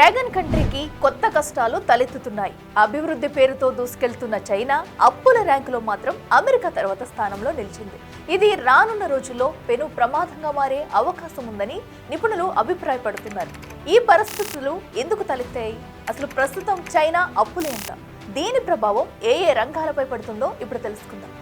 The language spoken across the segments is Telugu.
డ్రాగన్ కంట్రీకి కొత్త కష్టాలు తలెత్తుతున్నాయి. అభివృద్ధి పేరుతో దూసుకెళ్తున్న చైనా అప్పుల ర్యాంకులో మాత్రం అమెరికా తర్వాత స్థానంలో నిలిచింది. ఇది రానున్న రోజుల్లో పెను ప్రమాదంగా మారే అవకాశం ఉందని నిపుణులు అభిప్రాయపడుతున్నారు. ఈ పరిస్థితులు ఎందుకు తలెత్తాయి? అసలు ప్రస్తుతం చైనా అప్పులు ఎంత? దీని ప్రభావం ఏ రంగాలపై పడుతుందో ఇప్పుడు తెలుసుకుందాం.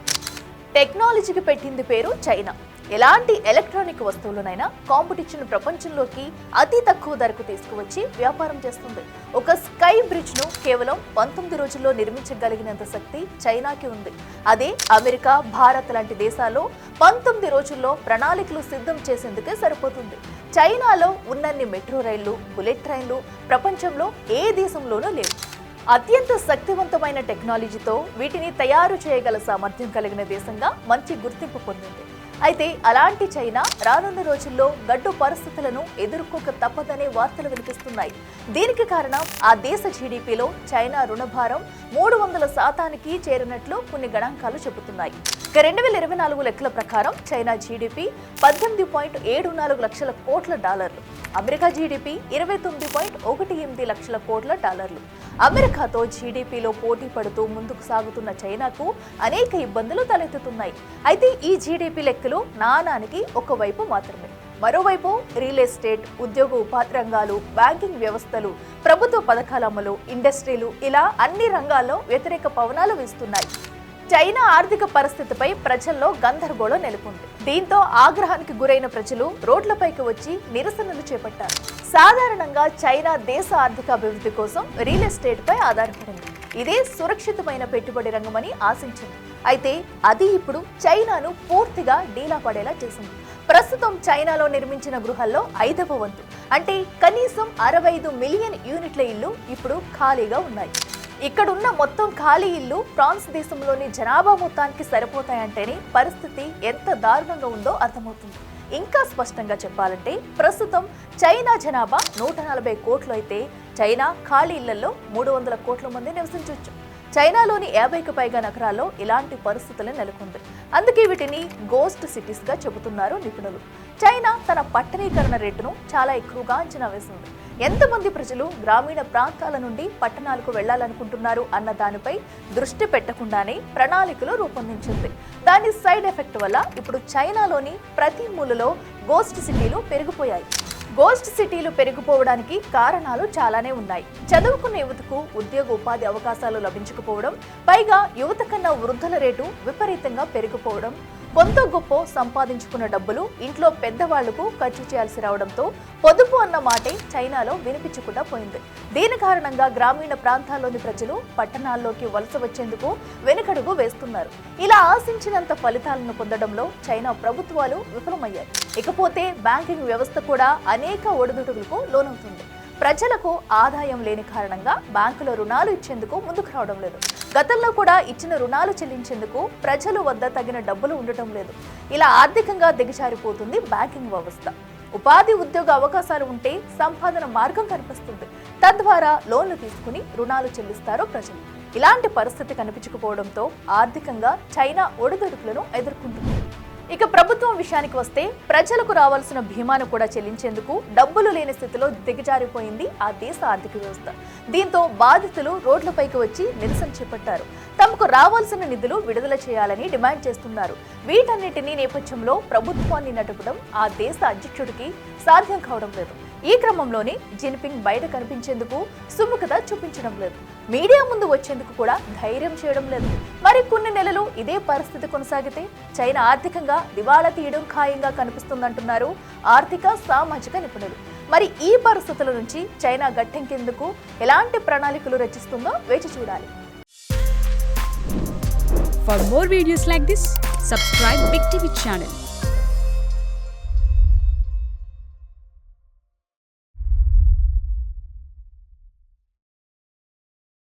టెక్నాలజీకి పెట్టింది పేరు చైనా. ఎలాంటి ఎలక్ట్రానిక్ వస్తువులనైనా కాంపిటీషన్ ప్రపంచంలోకి అతి తక్కువ ధరకు తీసుకువచ్చి వ్యాపారం చేస్తుంది. ఒక స్కై బ్రిడ్జ్ ను కేవలం 19 రోజుల్లో నిర్మించగలిగినంత శక్తి చైనాకి ఉంది. అదే అమెరికా, భారత్ లాంటి దేశాల్లో 19 రోజుల్లో ప్రణాళికలు సిద్ధం చేసేందుకే సరిపోతుంది. చైనాలో ఉన్నన్ని మెట్రో రైళ్లు, బుల్లెట్ ట్రైన్లు ప్రపంచంలో ఏ దేశంలోనూ లేవు. అత్యంత శక్తివంతమైన టెక్నాలజీతో వీటిని తయారు చేయగల సామర్థ్యం కలిగిన దేశంగా మంచి గుర్తింపు పొందింది. అయితే అలాంటి చైనా రానున్న రోజుల్లో గడ్డు పరిస్థితులను ఎదుర్కోక తప్పదనే వార్తలు వినిపిస్తున్నాయి. దీనికి కారణం ఆ దేశ జీడీపీలో చైనా రుణభారం 300% చేరినట్లు కొన్ని గణాంకాలు చెబుతున్నాయి. 2024 లెక్కల ప్రకారం చైనా జీడీపీ $18.74 లక్షల కోట్ల, అమెరికా జీడీపీ $29.18 లక్షల కోట్ల. అమెరికాతో జీడీపీలో పోటీ పడుతూ ముందుకు సాగుతున్న చైనాకు అనేక ఇబ్బందులు తలెత్తుతున్నాయి. అయితే ఈ జీడీపీ లెక్కలు నాణానికి ఒకవైపు మాత్రమే. మరోవైపు రియల్ ఎస్టేట్, ఉద్యోగ ఉపాధి రంగాలు, బ్యాంకింగ్ వ్యవస్థలు, ప్రభుత్వ పథకాల అమలు, ఇండస్ట్రీలు ఇలా అన్ని రంగాల్లో వ్యతిరేక పవనాలు వీస్తున్నాయి. చైనా ఆర్థిక పరిస్థితిపై ప్రజల్లో గందరగోళం నెలకొంది. దీంతో ఆగ్రహానికి గురైన ప్రజలు రోడ్లపైకి వచ్చి నిరసనలు చేపట్టారు. సాధారణంగా చైనా దేశ ఆర్థిక అభివృద్ధి కోసం రియల్ ఎస్టేట్ పై ఆధారపడింది. ఇదే సురక్షితమైన పెట్టుబడి రంగమని ఆశించింది. అయితే అది ఇప్పుడు చైనాను పూర్తిగా డీలా పడేలా చేసింది. ప్రస్తుతం చైనాలో నిర్మించిన గృహాల్లో 5వ వంతు అంటే కనీసం 65 మిలియన్ యూనిట్ల ఇళ్లు ఇప్పుడు ఖాళీగా ఉన్నాయి. ఇక్కడున్న మొత్తం ఖాళీ ఇల్లు ఫ్రాన్స్ దేశంలోని జనాభా మొత్తానికి సరిపోతాయంటేనే పరిస్థితి ఎంత దారుణంగా ఉందో అర్థమవుతుంది. ఇంకా స్పష్టంగా చెప్పాలంటే ప్రస్తుతం చైనా జనాభా 140 కోట్లు అయితే చైనా ఖాళీ ఇళ్లలో 300 కోట్ల మంది నివసించవచ్చు. చైనాలోని 50కి పైగా నగరాల్లో ఇలాంటి పరిస్థితులే నెలకొంది. అందుకే వీటిని గోస్ట్ సిటీస్ గా చెబుతున్నారు నిపుణులు. చైనా తన పట్టణీకరణ రేటును చాలా ఎక్కువగా అంచనా వేసింది. ఎంతమంది ప్రజలు గ్రామీణ ప్రాంతాల నుండి పట్టణాలకు వెళ్లాలనుకుంటున్నారు అన్న దానిపై దృష్టి పెట్టకుండానే ప్రణాళికలు రూపొందించింది. దాని సైడ్ ఎఫెక్ట్ వల్ల ఇప్పుడు చైనాలోని ప్రతి మూలలో గోస్ట్ సిటీలు పెరిగిపోయాయి. గోస్ట్ సిటీలు పెరిగిపోవడానికి కారణాలు చాలానే ఉన్నాయి. చదువుకున్న యువతకు ఉద్యోగ ఉపాధి అవకాశాలు లభించకపోవడం, పైగా యువత కన్నా వృద్ధుల రేటు విపరీతంగా పెరిగిపోవడం, కొంత గొప్ప సంపాదించుకున్న డబ్బులు ఇంట్లో పెద్దవాళ్లకు ఖర్చు చేయాల్సి రావడంతో పొదుపు అన్న మాటే చైనాలో వినిపించకుండా పోయింది. దీని కారణంగా గ్రామీణ ప్రాంతాల్లోని ప్రజలు పట్టణాల్లోకి వలస వచ్చేందుకు వెనుకడుగు వేస్తున్నారు. ఇలా ఆశించినంత ఫలితాలను పొందడంలో చైనా ప్రభుత్వాలు విఫలమయ్యాయి. ఇకపోతే బ్యాంకింగ్ వ్యవస్థ కూడా అనేక ఒడిదుడుకులకు లోనవుతుంది. ప్రజలకు ఆదాయం లేని కారణంగా బ్యాంకులో రుణాలు ఇచ్చేందుకు ముందుకు రావడం లేదు. గతంలో కూడా ఇచ్చిన రుణాలు చెల్లించేందుకు ప్రజల వద్ద తగిన డబ్బులు ఉండటం లేదు. ఇలా ఆర్థికంగా దిగజారిపోతుంది బ్యాంకింగ్ వ్యవస్థ. ఉపాధి, ఉద్యోగ అవకాశాలు ఉంటే సంపాదన మార్గం కనిపిస్తుంది. తద్వారా లోన్లు తీసుకుని రుణాలు చెల్లిస్తారు ప్రజలు. ఇలాంటి పరిస్థితి కనిపించకపోవడంతో ఆర్థికంగా చైనా ఒడిదుడుకులను ఎదుర్కొంటుంది. ఇక ప్రభుత్వం విషయానికి వస్తే ప్రజలకు రావాల్సిన బీమాను కూడా చెల్లించేందుకు డబ్బులు లేని స్థితిలో దిగజారిపోయింది ఆ దేశ ఆర్థిక వ్యవస్థ. దీంతో బాధితులు రోడ్లపైకి వచ్చి నిరసన చేపట్టారు. తమకు రావాల్సిన నిధులు విడుదల చేయాలని డిమాండ్ చేస్తున్నారు. వీటన్నిటినీ నేపథ్యంలో ప్రభుత్వాన్ని నడపడం ఆ దేశ అధ్యక్షుడికి సాధ్యం కావడం లేదు. ఈ క్రమంలోనే జిన్పింగ్ బయట కనిపించేందుకు సుముఖత చూపించడం లేదు. మీడియా ముందు వచ్చేందుకు కూడా ధైర్యం చేయడం లేదు. మరి కొన్ని నెలలు ఇదే పరిస్థితి కొనసాగితే చైనా ఆర్థికంగా దివాళా తీయడం ఖాయంగా కనిపిస్తుందంటున్నారు ఆర్థిక, సామాజిక నిపుణులు. మరి ఈ పరిస్థితుల నుంచి చైనా గట్టెక్కేందుకు ఎలాంటి ప్రణాళికలు రచిస్తుందో వేచి చూడాలి. For more videos like this, subscribe Big TV channel.